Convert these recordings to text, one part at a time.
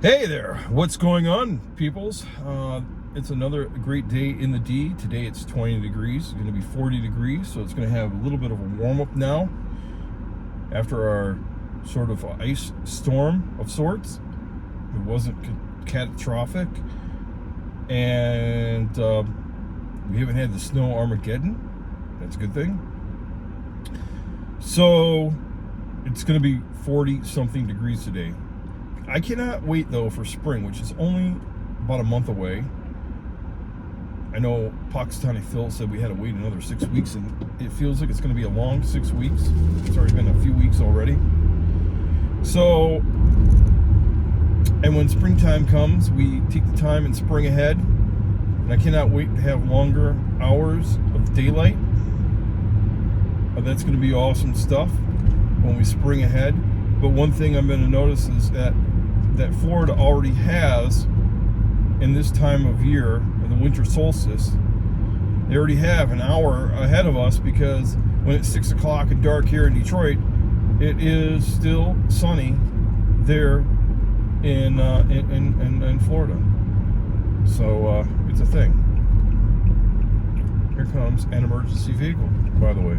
Hey there, what's going on, peoples? It's another great day in the D. Today it's 20 degrees, it's going to be 40 degrees, so it's going to have a little bit of a warm-up now after our sort of ice storm of sorts. It wasn't catastrophic, and we haven't had the snow Armageddon. That's a good thing. So it's going to be 40-something degrees today. I cannot wait, though, for spring, which is only about a month away. I know Pakistani Phil said we had to wait another 6 weeks, and it feels like it's going to be a long 6 weeks. It's already been a few weeks already. So, and when springtime comes, we take the time and spring ahead, and I cannot wait to have longer hours of daylight. That's going to be awesome stuff when we spring ahead. But one thing I'm going to notice is that Florida already has, in this time of year, in the winter solstice, they already have an hour ahead of us, because when it's 6 o'clock and dark here in Detroit, it is still sunny there in Florida. So it's a thing. Here comes an emergency vehicle, by the way.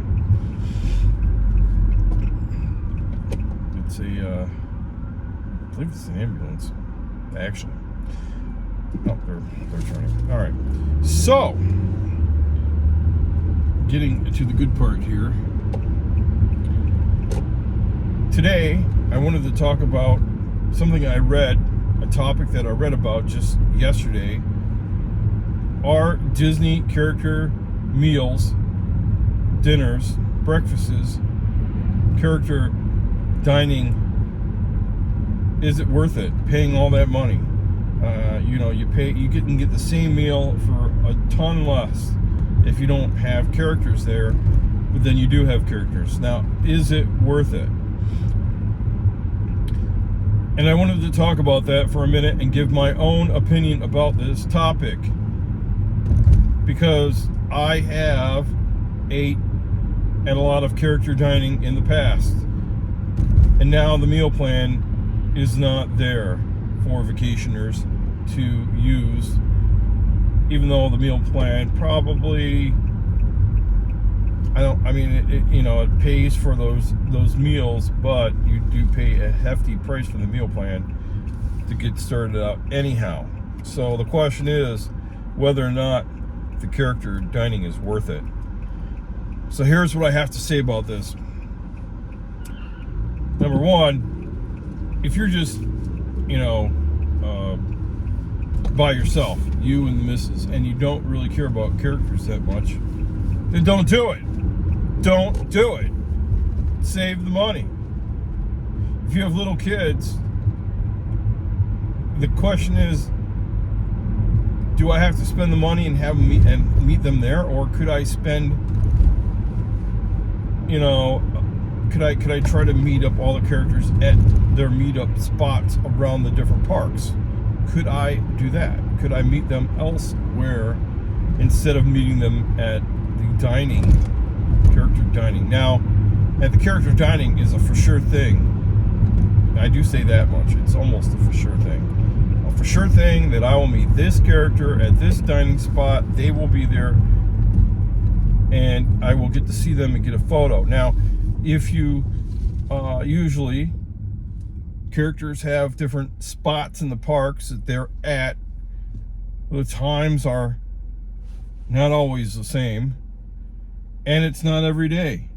It's I believe it's an ambulance, actually. Oh, they're turning. All right. So, getting to the good part here. Today, I wanted to talk about something I read, a topic that I read about just yesterday. Are Disney character meals, dinners, breakfasts, character dining, is it worth it, paying all that money? You can get the same meal for a ton less if you don't have characters there, but then you do have characters. Now, is it worth it? And I wanted to talk about that for a minute and give my own opinion about this topic, because I have ate at a lot of character dining in the past, and now the meal plan is not there for vacationers to use, even though the meal plan probably, it pays for those meals, but you do pay a hefty price for the meal plan to get started out anyhow. So the question is whether or not the character dining is worth it. So here's what I have to say about this. Number one, if you're just, by yourself, you and the missus, and you don't really care about characters that much, then don't do it. Don't do it. Save the money. If you have little kids, the question is, do I have to spend the money and have them meet them there, or could I spend, could I try to meet up all the characters at their meetup spots around the different parks? Could I do that? Could I meet them elsewhere instead of meeting them at the character dining? Now, at the character dining is a for sure thing. I do say that much. It's almost a for sure thing. A for sure thing that I will meet this character at this dining spot. They will be there, and I will get to see them and get a photo. Now, if you usually, characters have different spots in the parks that they're at. The times are not always the same, and it's not every day,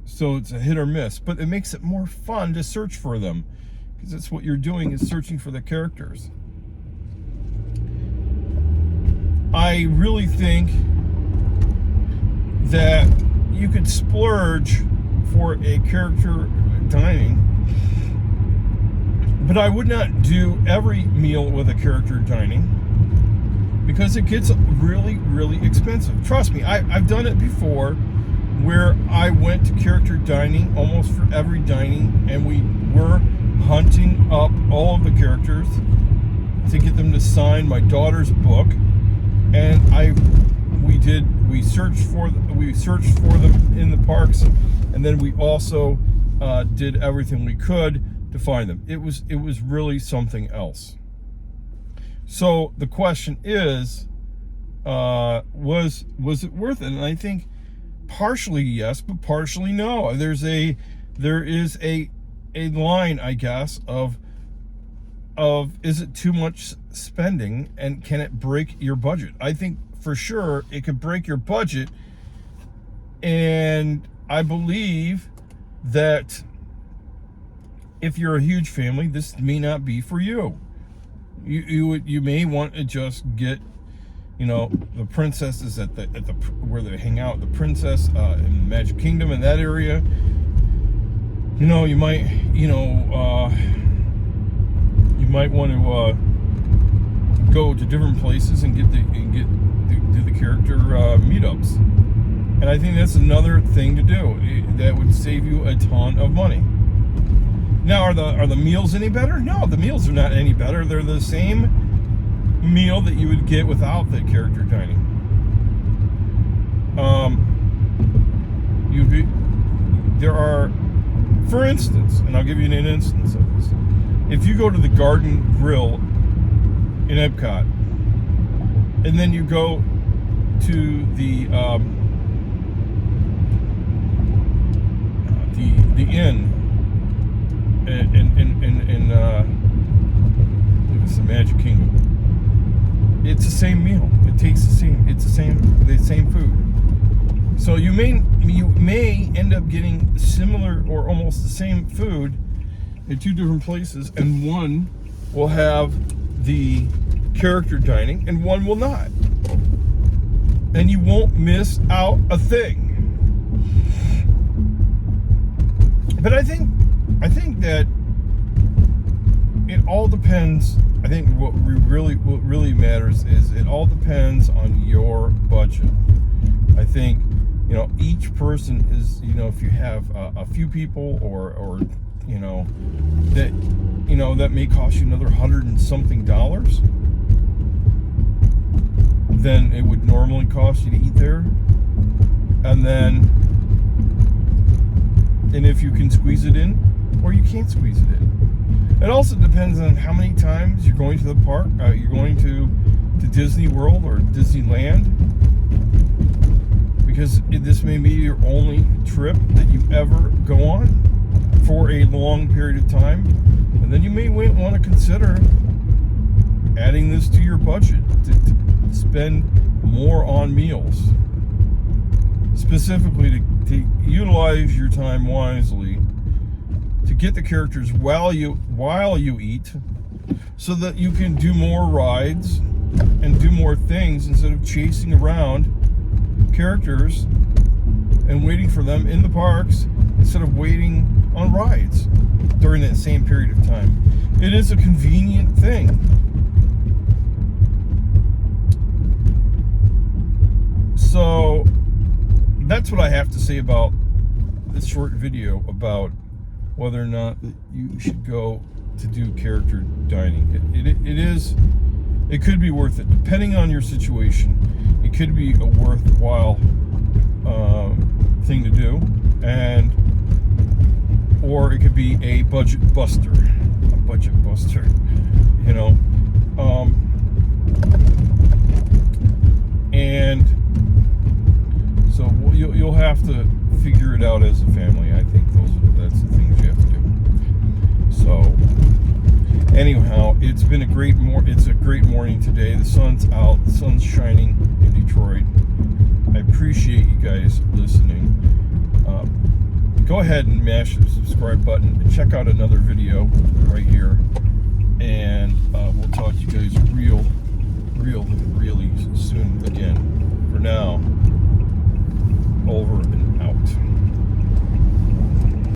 so it's a hit or miss, but it makes it more fun to search for them, because that's what you're doing, is searching for the characters. I really think that you could splurge for a character dining, but I would not do every meal with a character dining, because it gets really, really expensive. Trust me, I've done it before, where I went to character dining almost for every dining, and we were hunting up all of the characters to get them to sign my daughter's book, and we searched for them in the parks, and then we also did everything we could to find them. It was really something else. So the question is, was it worth it? And I think partially yes, but partially no. There is a line, I guess, of is it too much spending, and can it break your budget? I think for sure it could break your budget, and I believe that if you're a huge family, this may not be for you. You may want to just get, the princesses at the where they hang out, the princess in the Magic Kingdom, in that area. You might want to go to different places and do the character meetups. And I think that's another thing to do. That would save you a ton of money. Now, are the meals any better? No, the meals are not any better. They're the same meal that you would get without the character dining. There are, for instance, and I'll give you an instance of this. If you go to the Garden Grill in Epcot, and then you go to the inn in it's the Magic Kingdom. It's the same meal. It tastes the same. It's the same food. So you may end up getting similar or almost the same food at two different places, and one will have the character dining and one will not. And you won't miss out a thing. But I think that it all depends. I think what really matters is it all depends on your budget. I think each person is, if you have a few people or that may cost you another $100 and something, than it would normally cost you to eat there. And if you can squeeze it in, or you can't squeeze it in. It also depends on how many times you're going to the park. You're going to Disney World or Disneyland, because this may be your only trip that you ever go on for a long period of time. And then you may want to consider adding this to your budget to spend more on meals, specifically to utilize your time wisely, to get the characters while you eat, so that you can do more rides and do more things instead of chasing around characters and waiting for them in the parks instead of waiting on rides during that same period of time. It is a convenient thing. So that's what I have to say about this short video about whether or not you should go to do character dining. It could be worth it depending on your situation. It could be a worthwhile thing to do, or it could be a budget buster, and so you'll have to figure it out as a family. I think that's the things you have to do. So anyhow, it's been a great morning today. The sun's out, the sun's shining in Detroit. I appreciate you guys listening. Go ahead and mash the subscribe button and check out another video right here, and we'll talk to you guys really